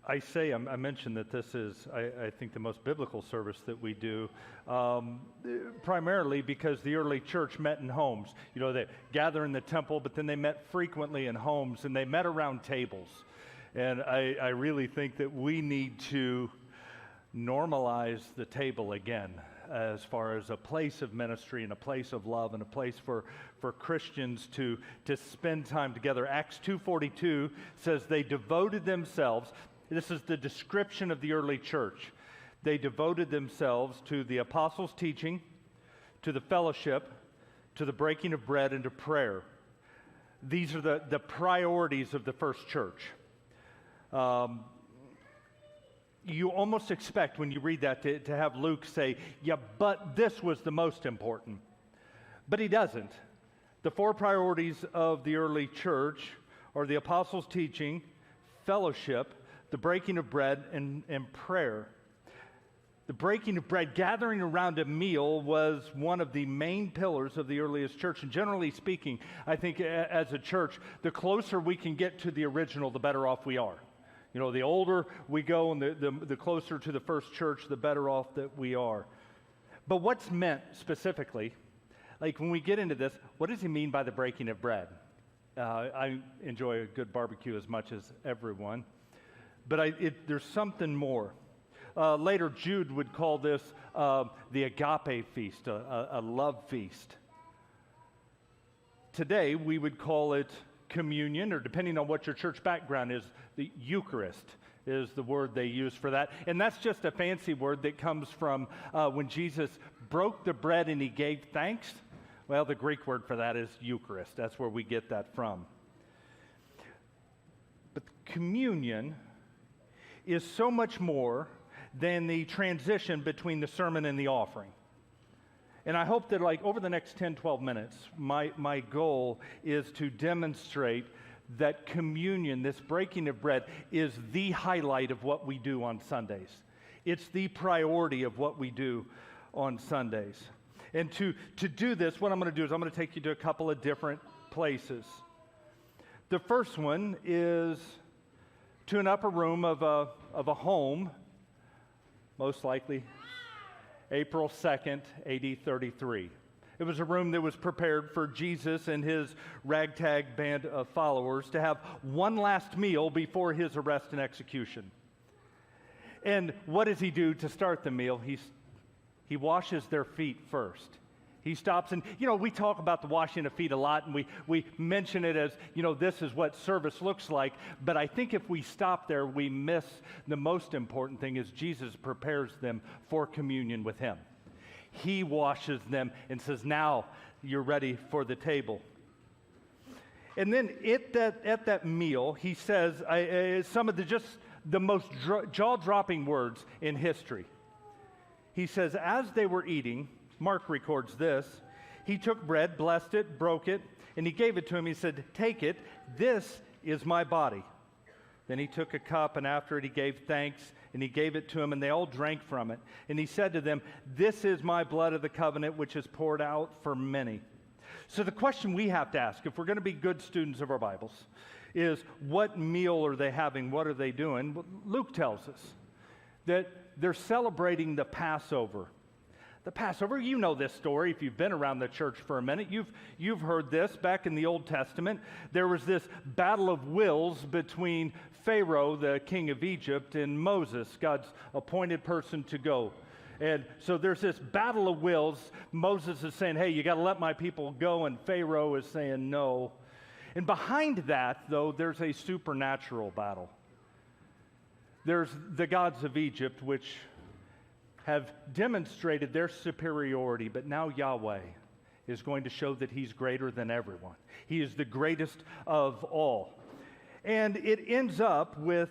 I mentioned that this is, I think, the most biblical service that we do, primarily because the early church met in homes. You know, they gather in the temple, but then they met frequently in homes, and they met around tables. And I really think that we need to normalize the table again as far as a place of ministry and a place of love and a place for Christians to spend time together. Acts 2:42 says they devoted themselves. This is the description of the early church. They devoted themselves to the apostles' teaching, to the fellowship, to the breaking of bread, and to prayer. These are the priorities of the first church. You almost expect when you read that to have Luke say, yeah, but this was the most important. But he doesn't. The four priorities of the early church are the apostles' teaching, fellowship, the breaking of bread, and prayer. The breaking of bread, gathering around a meal, was one of the main pillars of the earliest church. And generally speaking, I think as a church, the closer we can get to the original, the better off we are. You know, the older we go and the closer to the first church, the better off that we are. But what's meant specifically, like when we get into this, what does he mean by the breaking of bread? I enjoy a good barbecue as much as everyone. But there's something more. Later, Jude would call this the agape feast, a love feast. Today, we would call it communion, or depending on what your church background is, the Eucharist is the word they use for that. And that's just a fancy word that comes from when Jesus broke the bread and he gave thanks. Well, the Greek word for that is Eucharist. That's where we get that from. But communion is so much more than the transition between the sermon and the offering. And I hope that over the next 10, 12 minutes, my goal is to demonstrate that communion, this breaking of bread, is the highlight of what we do on Sundays. It's the priority of what we do on Sundays. And to do this, what I'm going to do is I'm going to take you to a couple of different places. The first one is to an upper room of a home, most likely April 2nd, AD 33. It was a room that was prepared for Jesus and his ragtag band of followers to have one last meal before his arrest and execution. And what does he do to start the meal? He washes their feet first. He stops and, we talk about the washing of feet a lot, and we mention it as, this is what service looks like. But I think if we stop there, we miss the most important thing is Jesus prepares them for communion with him. He washes them and says, now you're ready for the table. And then at that meal, he says some of the most jaw-dropping words in history. He says, as they were eating, Mark records this, he took bread, blessed it, broke it, and he gave it to him. He said, take it, this is my body. Then he took a cup, and after it he gave thanks, and he gave it to them, and they all drank from it. And he said to them, this is my blood of the covenant, which is poured out for many. So the question we have to ask, if we're going to be good students of our Bibles, is what meal are they having? What are they doing? Well, Luke tells us that they're celebrating the Passover. The Passover, you know this story if you've been around the church for a minute. You've heard this. Back in the Old Testament, there was this battle of wills between Pharaoh, the king of Egypt, and Moses, God's appointed person to go. And so there's this battle of wills. Moses is saying, hey, you got to let my people go, and Pharaoh is saying no. And behind that, though, there's a supernatural battle. There's the gods of Egypt, which have demonstrated their superiority, but now Yahweh is going to show that he's greater than everyone. He is the greatest of all. And it ends up with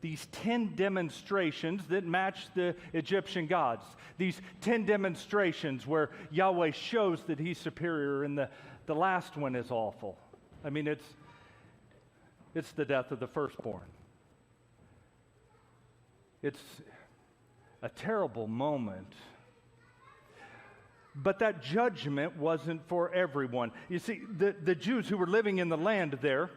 these 10 demonstrations that match the Egyptian gods. These 10 demonstrations where Yahweh shows that he's superior, and the last one is awful. I mean, it's the death of the firstborn. It's a terrible moment. But that judgment wasn't for everyone. You see, the Jews who were living in the land there,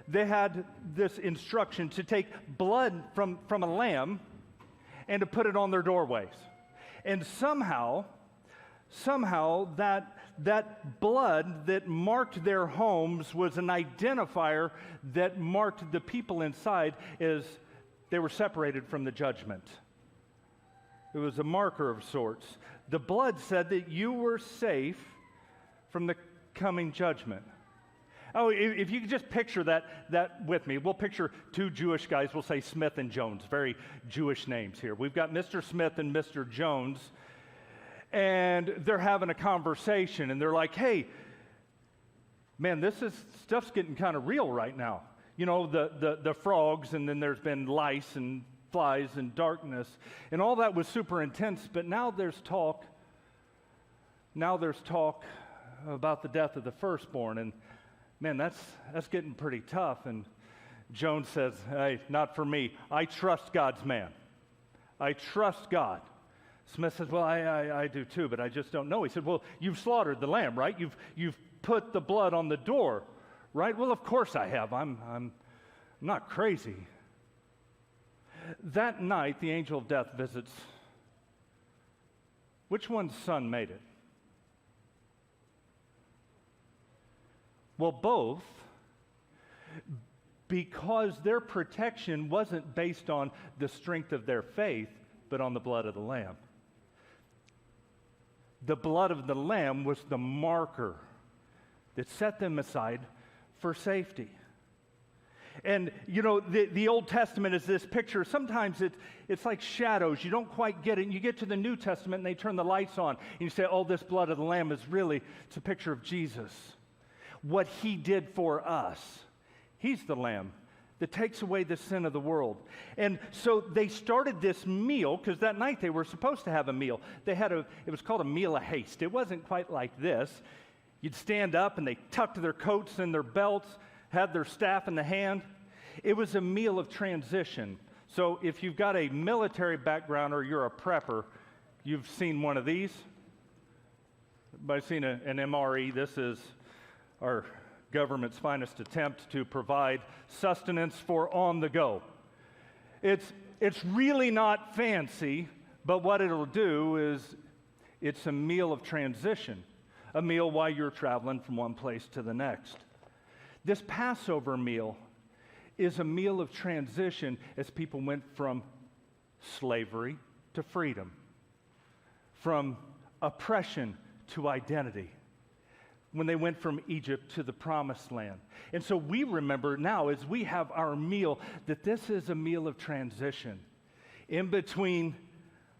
they had this instruction to take blood from a lamb and to put it on their doorways. And somehow that blood that marked their homes was an identifier that marked the people inside as they were separated from the judgment. It was a marker of sorts. The blood said that you were safe from the coming judgment. Oh, if you could just picture that with me. We'll picture two Jewish guys. We'll say Smith and Jones, very Jewish names here. We've got Mr. Smith and Mr. Jones, and they're having a conversation, and they're like, hey, man, stuff's getting kind of real right now. You know, the frogs, and then there's been lice and flies and darkness, and all that was super intense, but now there's talk about the death of the firstborn, and man, that's getting pretty tough. And Jones says, hey, not for me. I trust God's man. I trust God. Smith says, well, I do too, but I just don't know. He said, well, you've slaughtered the lamb, right? You've put the blood on the door, right? Well, of course I have. I'm not crazy. That night, the angel of death visits. Which one's son made it? Well, both, because their protection wasn't based on the strength of their faith, but on the blood of the Lamb. The blood of the Lamb was the marker that set them aside for safety. And, you know, the Old Testament is this picture. Sometimes it's like shadows. You don't quite get it. And you get to the New Testament and they turn the lights on. And you say, oh, this blood of the Lamb is really, it's a picture of Jesus. What he did for us. He's the Lamb that takes away the sin of the world. And so they started this meal, because that night they were supposed to have a meal. It was called a meal of haste. It wasn't quite like this. You'd stand up and they tucked their coats in their belts, had their staff in the hand. It was a meal of transition. So if you've got a military background or you're a prepper, you've seen one of these. Everybody's seen an MRE. This is our government's finest attempt to provide sustenance for on the go. It's really not fancy, but what it'll do is it's a meal of transition, a meal while you're traveling from one place to the next. This Passover meal is a meal of transition as people went from slavery to freedom, from oppression to identity, when they went from Egypt to the Promised Land. And so we remember now, as we have our meal, that this is a meal of transition in between,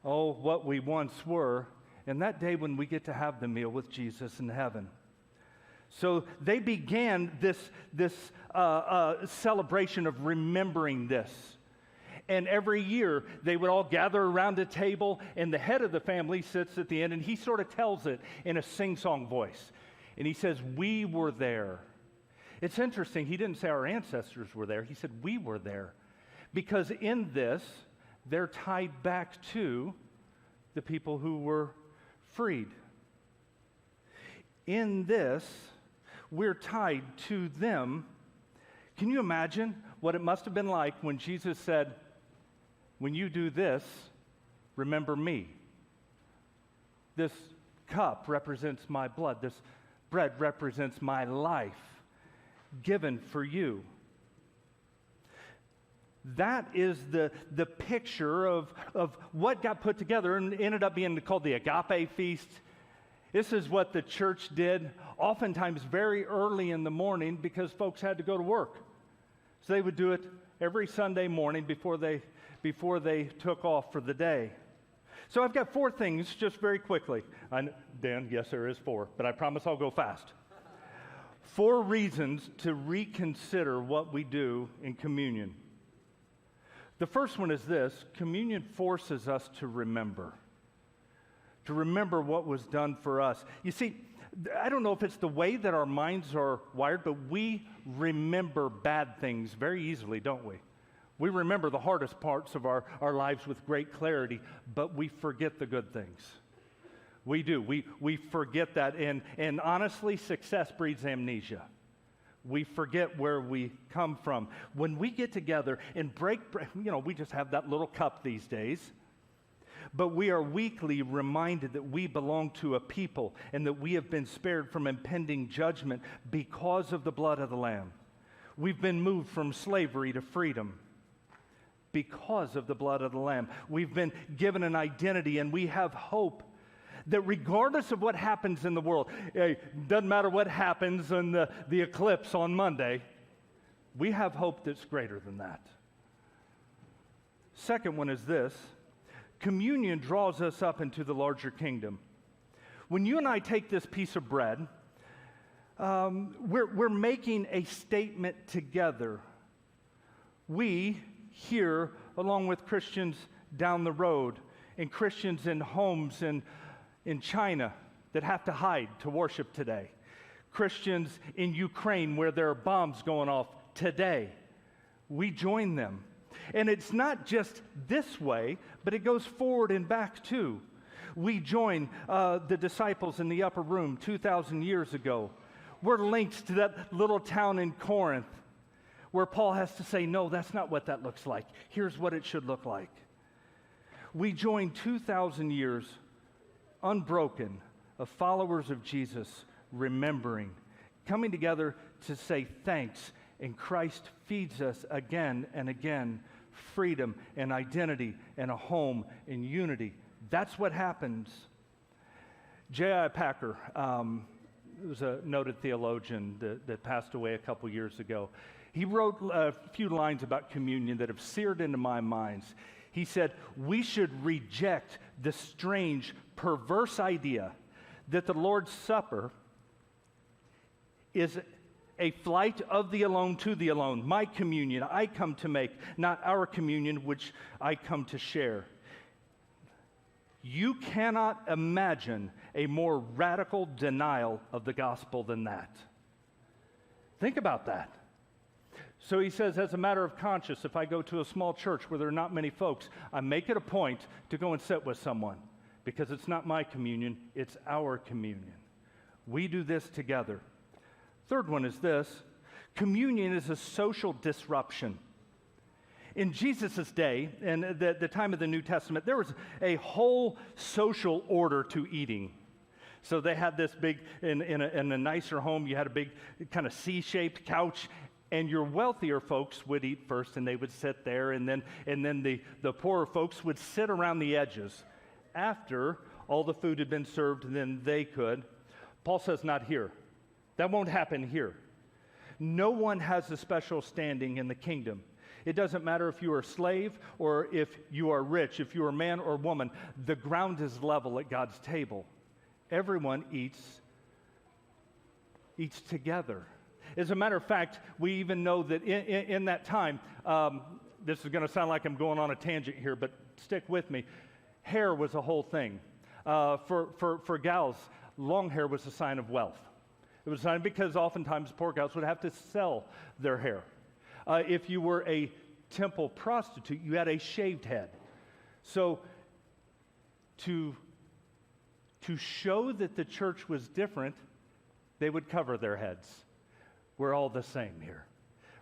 what we once were, and that day when we get to have the meal with Jesus in heaven. So they began this celebration of remembering this. And every year, they would all gather around a table, and the head of the family sits at the end, and he sort of tells it in a sing-song voice. And he says, we were there. It's interesting, he didn't say our ancestors were there. He said, we were there. Because in this, they're tied back to the people who were freed. In this, we're tied to them. Can you imagine what it must have been like when Jesus said, when you do this, remember me. This cup represents my blood. This bread represents my life given for you. That is the picture of what got put together and ended up being called the Agape Feast. This is what the church did, oftentimes very early in the morning, because folks had to go to work. So they would do it every Sunday morning before they took off for the day. So I've got 4 things, just very quickly. Dan, yes, there is 4, but I promise I'll go fast. 4 reasons to reconsider what we do in communion. The first one is this: communion forces us to remember what was done for us. You see, I don't know if it's the way that our minds are wired, but we remember bad things very easily, don't we? We remember the hardest parts of our lives with great clarity, but we forget the good things. We do. We forget that. And honestly, success breeds amnesia. We forget where we come from. When we get together and break bread, we just have that little cup these days. But we are weekly reminded that we belong to a people and that we have been spared from impending judgment because of the blood of the Lamb. We've been moved from slavery to freedom because of the blood of the Lamb. We've been given an identity, and we have hope that regardless of what happens in the world, doesn't matter what happens in the eclipse on Monday, we have hope that's greater than that. Second one is this: communion draws us up into the larger kingdom. When you and I take this piece of bread, we're making a statement together. We here, along with Christians down the road, and Christians in homes in China that have to hide to worship today, Christians in Ukraine where there are bombs going off today, we join them. And it's not just this way, but it goes forward and back too. We join the disciples in the upper room 2,000 years ago. We're linked to that little town in Corinth where Paul has to say, no, that's not what that looks like. Here's what it should look like. We join 2,000 years unbroken of followers of Jesus, remembering, coming together to say thanks, and Christ feeds us again and again freedom and identity and a home and unity. That's what happens. J.I. Packer was a noted theologian that passed away a couple years ago. He wrote a few lines about communion that have seared into my mind. He said, we should reject the strange, perverse idea that the Lord's Supper is a flight of the alone to the alone. My communion I come to make, not our communion which I come to share. You cannot imagine a more radical denial of the gospel than that. Think about that. So he says, as a matter of conscience, if I go to a small church where there are not many folks, I make it a point to go and sit with someone, because it's not my communion, it's our communion. We do this together. Third one is this: communion is a social disruption. In Jesus' day, and the time of the New Testament, there was a whole social order to eating. So they had this big, in a nicer home, you had a big kind of C-shaped couch, and your wealthier folks would eat first, and they would sit there, and then the poorer folks would sit around the edges. After all the food had been served, then they could. Paul says, not here. That won't happen here. No one has a special standing in the kingdom. It doesn't matter if you are a slave or if you are rich, if you are man or woman. The ground is level at God's table. Everyone eats together. As a matter of fact, we even know that in that time, this is going to sound like I'm going on a tangent here, but stick with me. Hair was a whole thing. For gals, long hair was a sign of wealth. It was a sign because oftentimes poor gals would have to sell their hair. If you were a temple prostitute, you had a shaved head. So to show that the church was different, they would cover their heads. We're all the same here.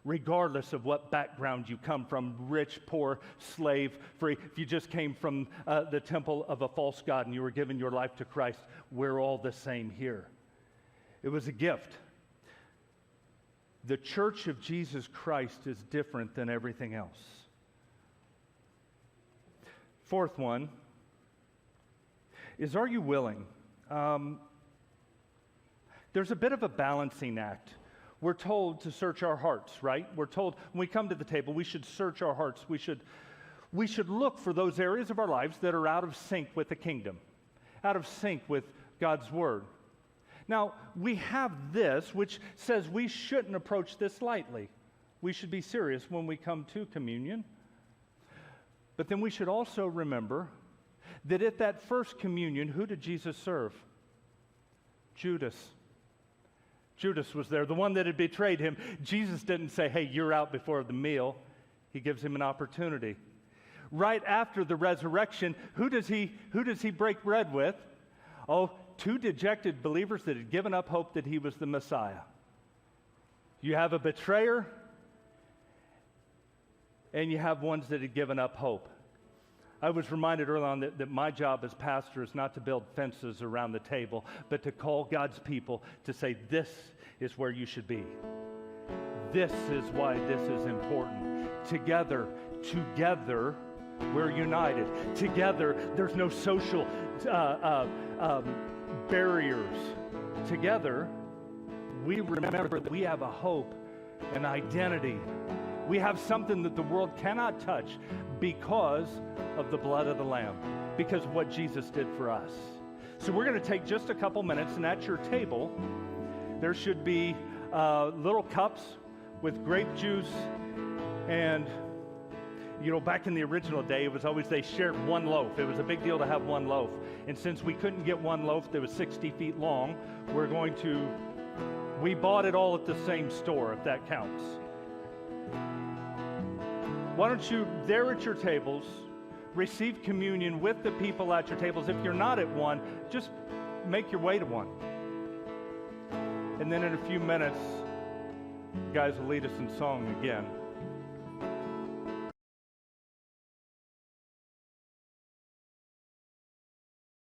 Regardless of what background you come from, rich, poor, slave, free, if you just came from the temple of a false god and you were giving your life to Christ, we're all the same here. It was a gift. The church of Jesus Christ is different than everything else. Fourth one is, are you willing? There's a bit of a balancing act. We're told to search our hearts, right? We're told when we come to the table, we should search our hearts. We should look for those areas of our lives that are out of sync with the kingdom, out of sync with God's word. Now, we have this, which says we shouldn't approach this lightly. We should be serious when we come to communion. But then we should also remember that at that first communion, who did Jesus serve? Judas. Judas was there, the one that had betrayed him. Jesus didn't say, hey, you're out before the meal. He gives him an opportunity. Right after the resurrection, who does he break bread with? Oh, two dejected believers that had given up hope that he was the Messiah. You have a betrayer, and you have ones that have given up hope. I was reminded early on that my job as pastor is not to build fences around the table, but to call God's people to say, this is where you should be. This is why this is important. Together, we're united. Together, there's no social barriers. Together, we remember that we have a hope, an identity. We have something that the world cannot touch because of the blood of the Lamb, because of what Jesus did for us. So we're going to take just a couple minutes, and at your table, there should be little cups with grape juice. And, you know, back in the original day, it was always they shared one loaf. It was a big deal to have one loaf. And since we couldn't get one loaf that was 60 feet long, we bought it all at the same store, if that counts. Why don't you, there at your tables, receive communion with the people at your tables. If you're not at one, just make your way to one. And then in a few minutes, guys will lead us in song again.